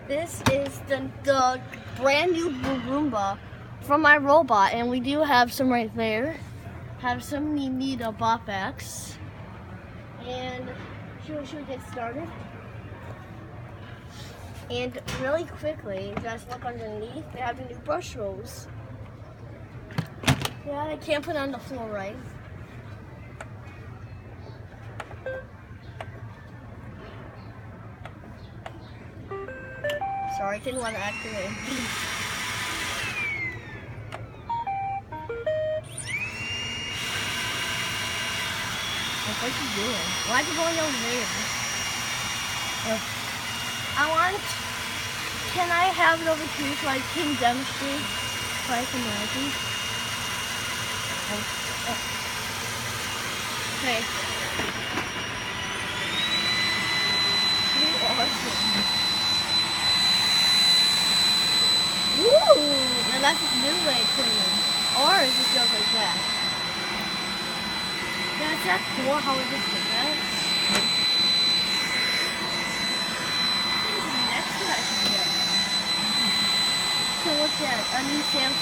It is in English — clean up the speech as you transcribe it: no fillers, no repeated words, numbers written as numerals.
This is the brand new Roomba from my robot, and we do have some right there. Have some neat bot backs. And should we get started? And really quickly, you guys look underneath. They have the new brush rolls. Yeah, I can't put it on the floor, right? Sorry, I didn't want to activate. What's he doing? Why is he going over there? Can I have it over here so I can demonstrate so I can imagine? Okay. Awesome. Woo! Now that's just new way of cleaning. Or it just goes like that. That's that cool how it just like that. Next one I should get. So what's that? A new Samsung.